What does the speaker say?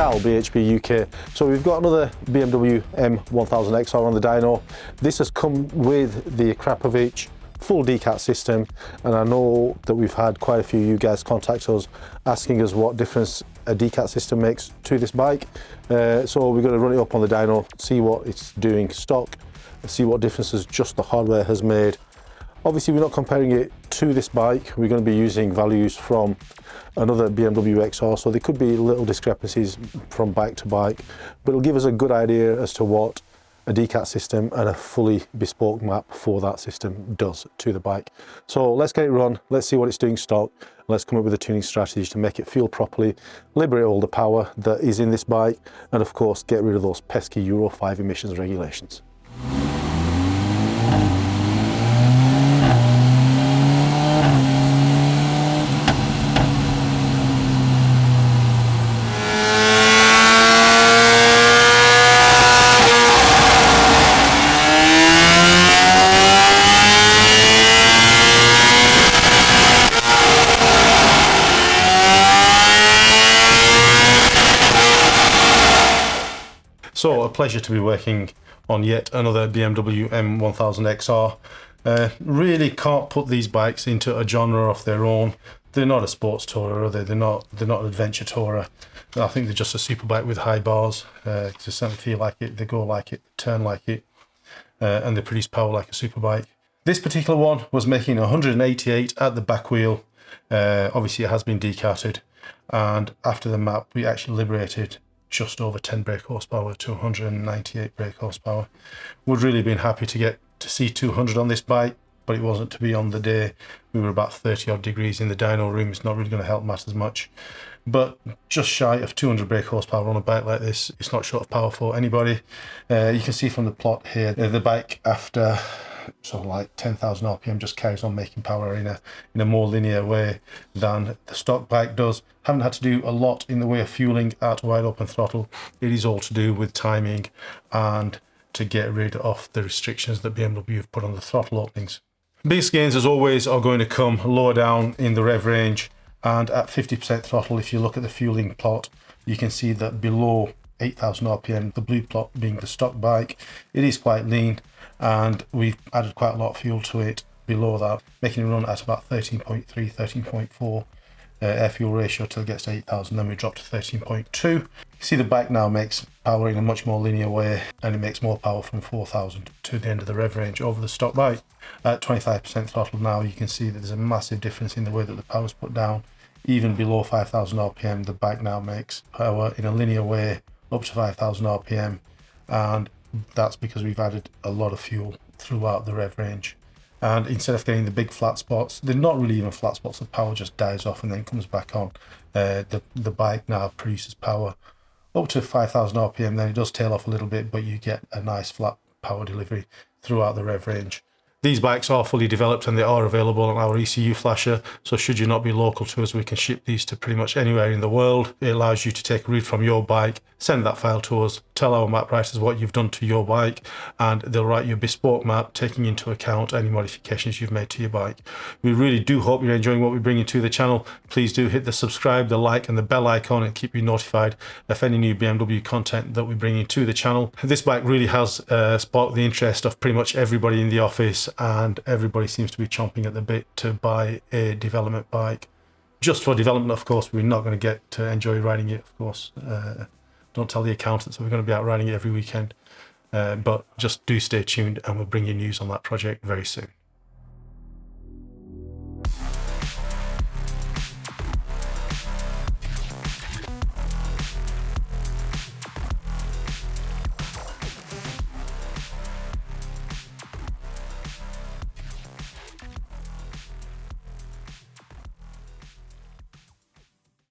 Cal, BHP UK. So we've got another BMW M1000XR on the dyno. This has come with the Akrapovic full decat system, and I know that we've had quite a few of you guys contact us asking us what difference a decat system makes to this bike. So we're going to run it up on the dyno, see what it's doing stock, see what differences just the hardware has made. Obviously we're not comparing it to this bike, we're going to be using values from another BMW XR, so there could be little discrepancies from bike to bike, but it'll give us a good idea as to what a decat system and a fully bespoke map for that system does to the bike. So let's get it run, let's see what it's doing stock, let's come up with a tuning strategy to make it feel properly, liberate all the power that is in this bike, and of course get rid of those pesky Euro 5 emissions regulations. So a pleasure to be working on yet another BMW M1000XR. Really can't put these bikes into a genre of their own. They're not a sports tourer, are they? They're not an adventure tourer. I think they're just a superbike with high bars. They certainly feel like it, they go like it, turn like it, and they produce power like a superbike. This particular one was making 188 at the back wheel. Obviously it has been decatted, and after the map we actually liberated just over 10 brake horsepower to 198 brake horsepower. Would really have been happy to get to see 200 on this bike, but it wasn't to be on the day. We were about 30 odd degrees in the dyno room. It's not really going to help matters much, but just shy of 200 brake horsepower on a bike like this, it's not short of power for anybody. You can see from the plot here, the bike after sort of like 10,000 RPM just carries on making power in a more linear way than the stock bike does. Haven't had to do a lot in the way of fueling at wide open throttle. It is all to do with timing and to get rid of the restrictions that BMW have put on the throttle openings. Biggest gains as always are going to come lower down in the rev range, and at 50% throttle, if you look at the fueling plot, you can see that below 8,000 RPM, the blue plot being the stock bike, it is quite lean, and we've added quite a lot of fuel to it below that, making it run at about 13.3, 13.4 air fuel ratio till it gets to 8,000, then we drop to 13.2. You see the bike now makes power in a much more linear way, and it makes more power from 4,000 to the end of the rev range over the stock bike. At 25% throttle now, you can see that there's a massive difference in the way that the power is put down. Even below 5,000 RPM, the bike now makes power in a linear way up to 5,000 RPM, and that's because we've added a lot of fuel throughout the rev range. And instead of getting the big flat spots, they're not really even flat spots, the power just dies off and then comes back on. The bike now produces power up to 5,000 RPM, then it does tail off a little bit, but you get a nice flat power delivery throughout the rev range. These bikes are fully developed and they are available on our ECU Flasher, so should you not be local to us, we can ship these to pretty much anywhere in the world. It allows you to take a read from your bike, send that file to us, tell our map writers what you've done to your bike, and they'll write you a bespoke map taking into account any modifications you've made to your bike. We really do hope you're enjoying what we're bringing to the channel. Please do hit the subscribe, the like and the bell icon, and keep you notified of any new BMW content that we bring into the channel. This bike really has sparked the interest of pretty much everybody in the office, and everybody seems to be chomping at the bit to buy a development bike. Just for development, of course. We're not going to get to enjoy riding it, of course. Don't tell the accountants that we're going to be out riding it every weekend, but just do stay tuned and we'll bring you news on that project very soon.